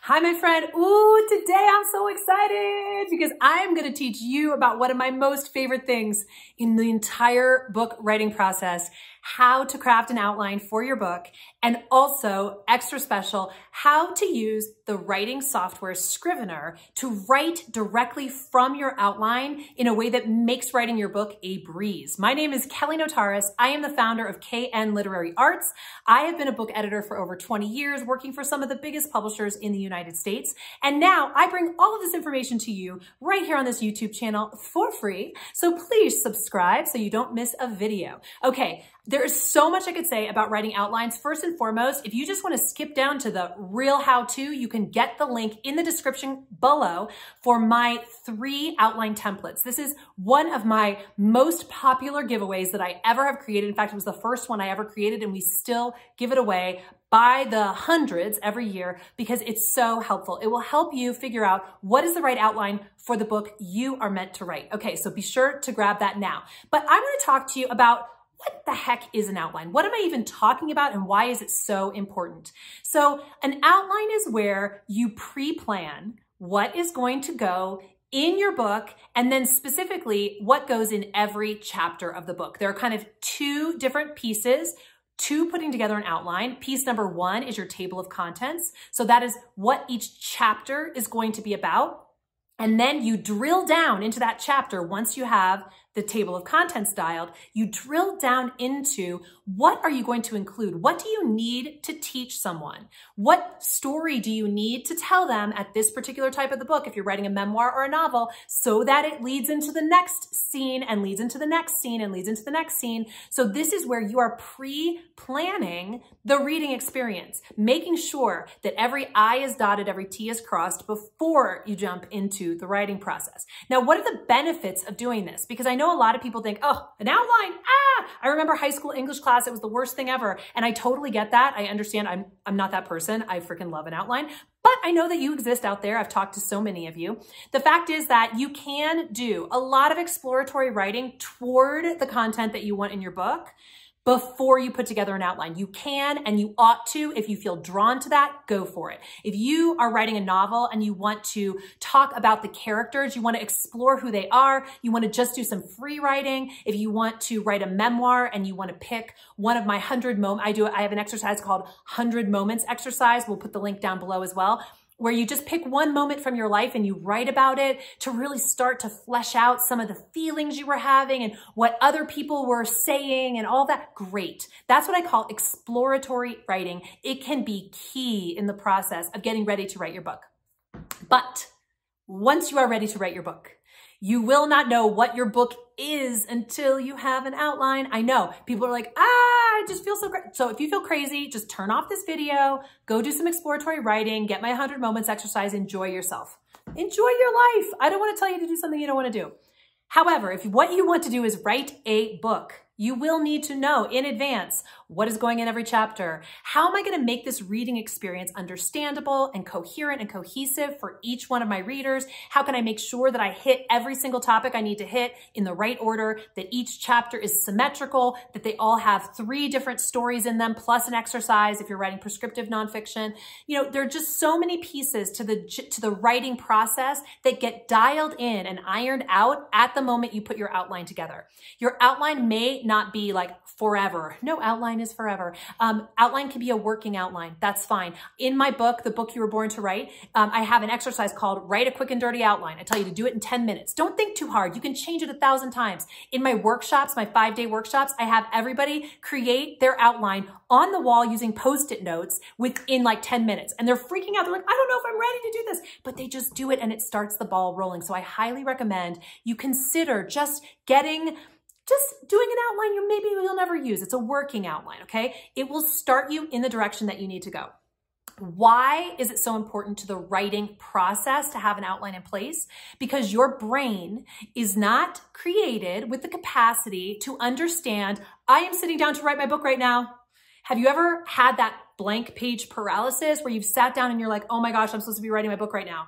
Hi, my friend. Ooh, today I'm so excited because I'm going to teach you about one of my most favorite things in the entire book writing process, how to craft an outline for your book, and also extra special, how to use the writing software Scrivener to write directly from your outline in a way that makes writing your book a breeze. My name is Kelly Notaris. I am the founder of KN Literary Arts. I have been a book editor for over 20 years, working for some of the biggest publishers in the United States. And now I bring all of this information to you right here on this YouTube channel for free. So please subscribe so you don't miss a video. Okay, there is so much I could say about writing outlines. First and foremost, if you just want to skip down to the real how-to, you can get the link in the description below for my 3 outline templates. This is one of my most popular giveaways that I ever have created. In fact, it was the first one I ever created, and we still give it away by the hundreds every year because it's so helpful. It will help you figure out what is the right outline for the book you are meant to write. Okay, so be sure to grab that now. But I want to talk to you about what the heck is an outline? What am I even talking about, and why is it so important? So an outline is where you pre-plan what is going to go in your book, and then specifically what goes in every chapter of the book. There are kind of 2 different pieces to putting together an outline. Piece number 1 is your table of contents. So that is what each chapter is going to be about. And then you drill down into that chapter once you have the table of contents dialed. You drill down into what are you going to include? What do you need to teach someone? What story do you need to tell them at this particular type of the book, if you're writing a memoir or a novel, so that it leads into the next scene and leads into the next scene and leads into the next scene. So this is where you are pre-planning the reading experience, making sure that every I is dotted, every T is crossed before you jump into the writing process. Now, what are the benefits of doing this? Because I know a lot of people think, oh, an outline, I remember high school English class, it was the worst thing ever. And I totally get that. I understand I'm not that person. I freaking love an outline, but I know that you exist out there. I've talked to so many of you. The fact is that you can do a lot of exploratory writing toward the content that you want in your book before you put together an outline. You can and you ought to. If you feel drawn to that, go for it. If you are writing a novel and you want to talk about the characters, you want to explore who they are, you want to just do some free writing, if you want to write a memoir and you want to pick one of my 100 moments, I have an exercise called 100 Moments exercise. We'll put the link down below as well, where you just pick one moment from your life and you write about it to really start to flesh out some of the feelings you were having and what other people were saying and all that. Great. That's what I call exploratory writing. It can be key in the process of getting ready to write your book. But once you are ready to write your book, you will not know what your book is until you have an outline. I know people are like, I just feel so great. So if you feel crazy, just turn off this video, go do some exploratory writing, get my 100 moments exercise, enjoy yourself. Enjoy your life. I don't want to tell you to do something you don't want to do. However, if what you want to do is write a book, you will need to know in advance what is going in every chapter. How am I going to make this reading experience understandable and coherent and cohesive for each one of my readers? How can I make sure that I hit every single topic I need to hit in the right order, that each chapter is symmetrical, that they all have 3 different stories in them, plus an exercise if you're writing prescriptive nonfiction? You know, there are just so many pieces to the writing process that get dialed in and ironed out at the moment you put your outline together. Your outline may not be like forever. No outline is forever. Outline can be a working outline. That's fine. In my book, The Book You Were Born to Write, I have an exercise called Write a Quick and Dirty Outline. I tell you to do it in 10 minutes. Don't think too hard. You can change it 1,000 times. In my workshops, my 5-day workshops, I have everybody create their outline on the wall using Post-it notes within like 10 minutes. And they're freaking out. They're like, I don't know if I'm ready to do this, but they just do it and it starts the ball rolling. So I highly recommend you consider just doing an outline maybe you'll never use. It's a working outline, okay? It will start you in the direction that you need to go. Why is it so important to the writing process to have an outline in place? Because your brain is not created with the capacity to understand, I am sitting down to write my book right now. Have you ever had that blank page paralysis where you've sat down and you're like, oh my gosh, I'm supposed to be writing my book right now?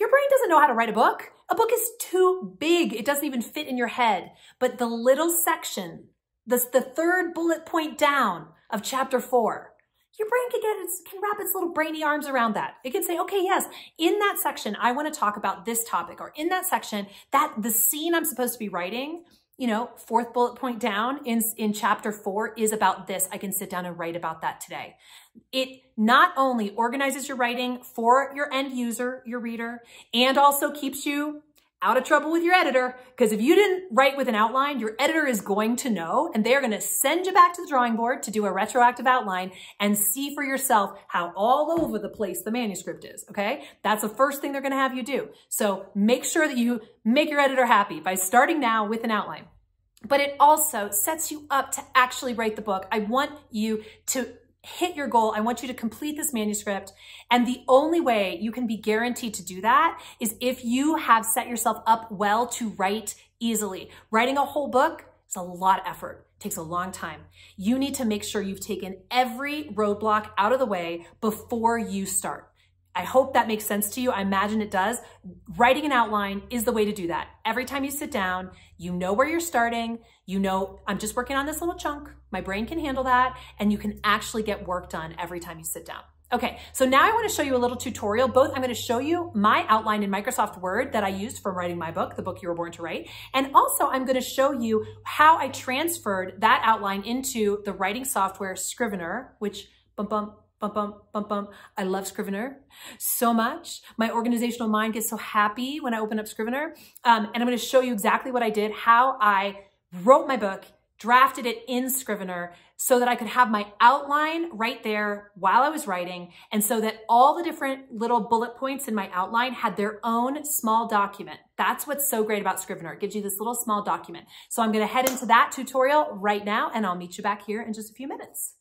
Your brain doesn't know how to write a book. A book is too big. It doesn't even fit in your head. But the little section, the 3rd bullet point down of chapter 4, your brain can wrap its little brainy arms around that. It can say, okay, yes, in that section, I want to talk about this topic, or in that section, that the scene I'm supposed to be writing, you know, fourth bullet point down in chapter 4 is about this. I can sit down and write about that today. It not only organizes your writing for your end user, your reader, and also keeps you out of trouble with your editor, because if you didn't write with an outline, your editor is going to know, and they're going to send you back to the drawing board to do a retroactive outline and see for yourself how all over the place the manuscript is, okay? That's the first thing they're going to have you do. So make sure that you make your editor happy by starting now with an outline. But it also sets you up to actually write the book. I want you to hit your goal. I want you to complete this manuscript. And the only way you can be guaranteed to do that is if you have set yourself up well to write easily. Writing a whole book is a lot of effort. It takes a long time. You need to make sure you've taken every roadblock out of the way before you start. I hope that makes sense to you. I imagine it does. Writing an outline is the way to do that. Every time you sit down, you know where you're starting. You know, I'm just working on this little chunk. My brain can handle that. And you can actually get work done every time you sit down. Okay, so now I want to show you a little tutorial. I'm going to show you my outline in Microsoft Word that I used for writing my book, The Book You Were Born to Write. And also I'm going to show you how I transferred that outline into the writing software Scrivener, which I love Scrivener so much. My organizational mind gets so happy when I open up Scrivener. And I'm going to show you exactly what I did, how I wrote my book, drafted it in Scrivener so that I could have my outline right there while I was writing. And so that all the different little bullet points in my outline had their own small document. That's what's so great about Scrivener. It gives you this little small document. So I'm going to head into that tutorial right now, and I'll meet you back here in just a few minutes.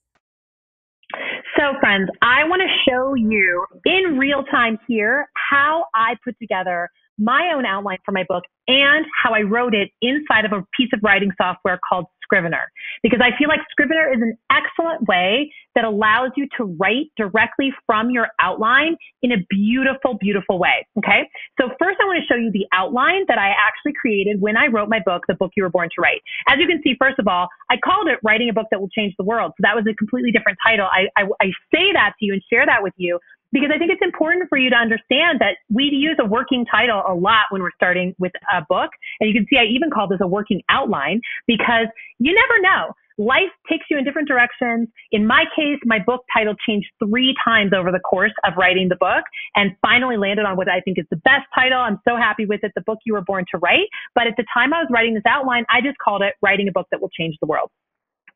So friends, I want to show you in real time here how I put together my own outline for my book and how I wrote it inside of a piece of writing software called Scrivener. Because I feel like Scrivener is an excellent way that allows you to write directly from your outline in a beautiful, beautiful way. Okay. So first I want to show you the outline that I actually created when I wrote my book, The Book You Were Born to Write. As you can see, first of all, I called it Writing a Book That Will Change the World. So that was a completely different title. I say that to you and share that with you because I think it's important for you to understand that we use a working title a lot when we're starting with a book. And you can see I even call this a working outline because you never know. Life takes you in different directions. In my case, my book title changed 3 times over the course of writing the book and finally landed on what I think is the best title. I'm so happy with it, The Book You Were Born to Write. But at the time I was writing this outline, I just called it Writing a Book That Will Change the World.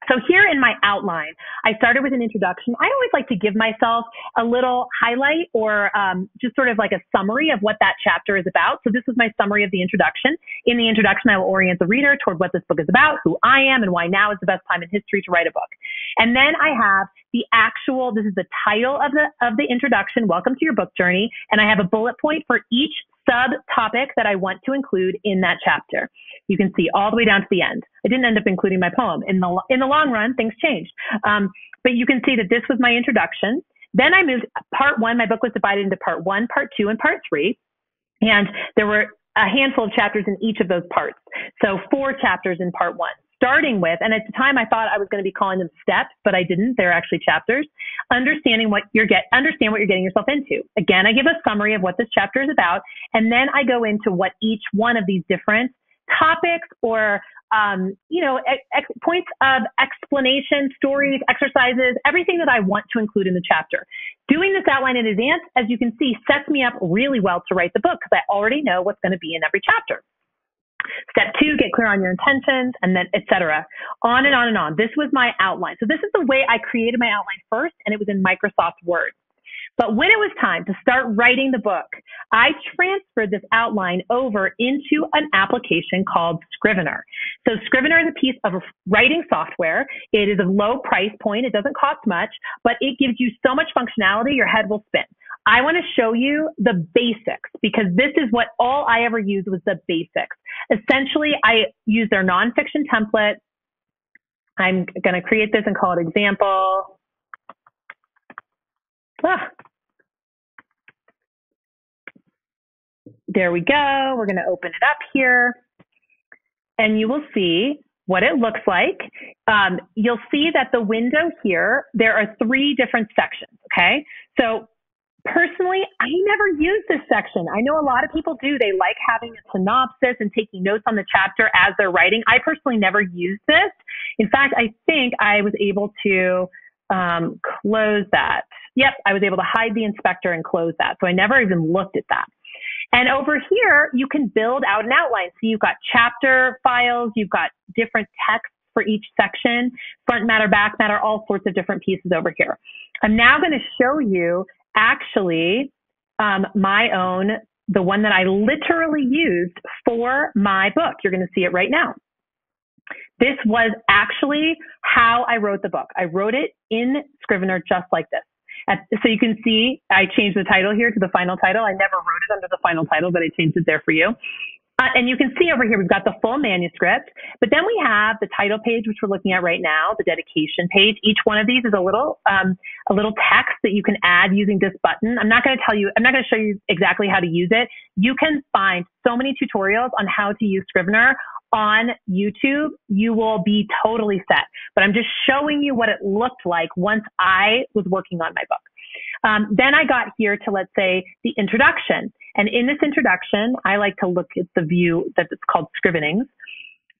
So here in my outline, I started with an introduction. I always like to give myself a little highlight or just sort of like a summary of what that chapter is about. So this was my summary of the introduction. In the introduction, I will orient the reader toward what this book is about, who I am, and why now is the best time in history to write a book. And then I have the actual, this is the title of the introduction, Welcome to Your Book Journey. And I have a bullet point for each subtopic that I want to include in that chapter. You can see all the way down to the end. I didn't end up including my poem. In the long run, things changed. But you can see that this was my introduction. Then I moved part 1. My book was divided into part 1, part 2, and part 3. And there were a handful of chapters in each of those parts. So 4 chapters in part 1. Starting with, and at the time I thought I was going to be calling them steps, but I didn't. They're actually chapters. Understand what you're getting yourself into. Again, I give a summary of what this chapter is about, and then I go into what each one of these different topics or points of explanation, stories, exercises, everything that I want to include in the chapter. Doing this outline in advance, as you can see, sets me up really well to write the book because I already know what's going to be in every chapter. Step 2, get clear on your intentions, and then et cetera. On and on and on. This was my outline. So this is the way I created my outline first, and it was in Microsoft Word. But when it was time to start writing the book, I transferred this outline over into an application called Scrivener. So Scrivener is a piece of writing software. It is a low price point. It doesn't cost much, but it gives you so much functionality, your head will spin. I want to show you the basics because this is what all I ever used was the basics. Essentially, I use their nonfiction template. I'm going to create this and call it example. There we go. We're going to open it up here. And you will see what it looks like. You'll see that the window here, there are 3 different sections, okay? So personally, I never use this section. I know a lot of people do. They like having a synopsis and taking notes on the chapter as they're writing. I personally never use this. In fact, I think I was able to close that. Yep, I was able to hide the inspector and close that. So I never even looked at that. And over here, you can build out an outline. So you've got chapter files, you've got different text for each section, front matter, back matter, all sorts of different pieces over here. I'm now going to show you actually my own, the one that I literally used for my book. You're going to see it right now. This was actually how I wrote the book. I wrote it in Scrivener just like this. So you can see I changed the title here to the final title. I never wrote it under the final title, but I changed it there for you. And you can see over here, we've got the full manuscript, but then we have the title page, which we're looking at right now, the dedication page. Each one of these is a little text that you can add using this button. I'm not going to show you exactly how to use it. You can find so many tutorials on how to use Scrivener on YouTube. You will be totally set, but I'm just showing you what it looked like once I was working on my book. Then I got here to, let's say, the introduction. And in this introduction, I like to look at the view that it's called Scrivenings.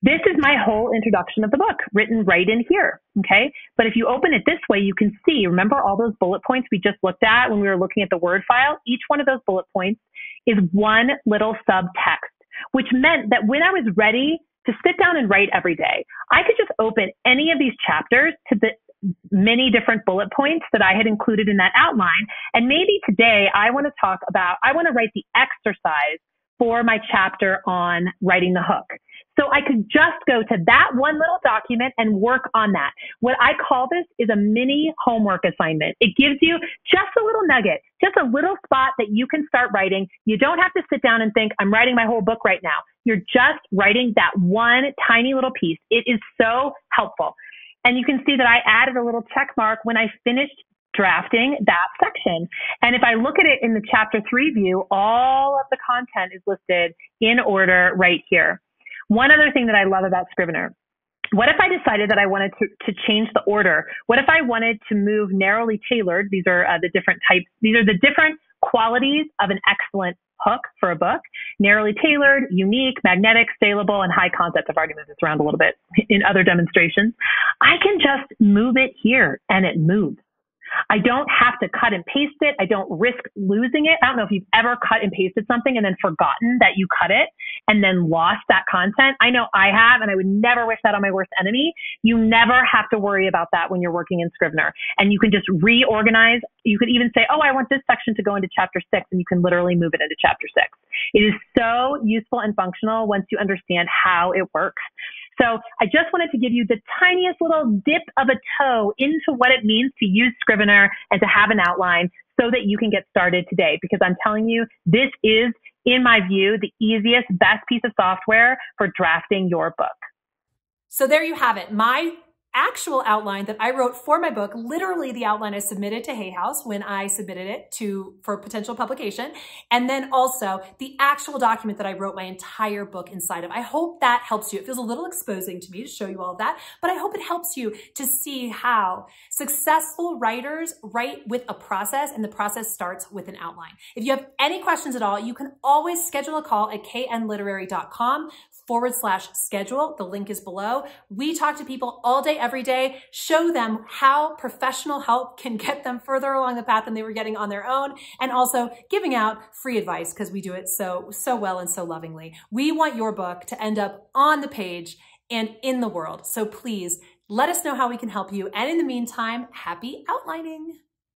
This is my whole introduction of the book written right in here. Okay. But if you open it this way, you can see, remember all those bullet points we just looked at when we were looking at the Word file? Each one of those bullet points is one little subtext, which meant that when I was ready to sit down and write every day, I could just open any of these chapters to the many different bullet points that I had included in that outline. And maybe today I want to write the exercise for my chapter on writing the hook. So I could just go to that one little document and work on that. What I call this is a mini homework assignment. It gives you just a little nugget, just a little spot that you can start writing. You don't have to sit down and think, I'm writing my whole book right now. You're just writing that one tiny little piece. It is so helpful. And you can see that I added a little check mark when I finished drafting that section. And if I look at it in the chapter 3 view, all of the content is listed in order right here. One other thing that I love about Scrivener, what if I decided that I wanted to change the order? What if I wanted to move narrowly tailored? These are the different types. These are the different qualities of an excellent hook for a book. Narrowly tailored, unique, magnetic, saleable, and high concept. I've already moved this around a little bit in other demonstrations. I can just move it here and it moves. I don't have to cut and paste it. I don't risk losing it. I don't know if you've ever cut and pasted something and then forgotten that you cut it and then lost that content. I know I have, and I would never wish that on my worst enemy. You never have to worry about that when you're working in Scrivener. And you can just reorganize. You could even say, oh, I want this section to go into chapter 6, and you can literally move it into chapter 6. It is so useful and functional once you understand how it works. So I just wanted to give you the tiniest little dip of a toe into what it means to use Scrivener and to have an outline so that you can get started today. Because I'm telling you, this is, in my view, the easiest, best piece of software for drafting your book. So there you have it. My actual outline that I wrote for my book, literally the outline I submitted to Hay House when I submitted it for potential publication. And then also the actual document that I wrote my entire book inside of. I hope that helps you. It feels a little exposing to me to show you all of that, but I hope it helps you to see how successful writers write with a process, and the process starts with an outline. If you have any questions at all, you can always schedule a call at knliterary.com/schedule. The link is below. We talk to people all day, every day, show them how professional help can get them further along the path than they were getting on their own, and also giving out free advice because we do it so well and so lovingly. We want your book to end up on the page and in the world. So please let us know how we can help you. And in the meantime, happy outlining.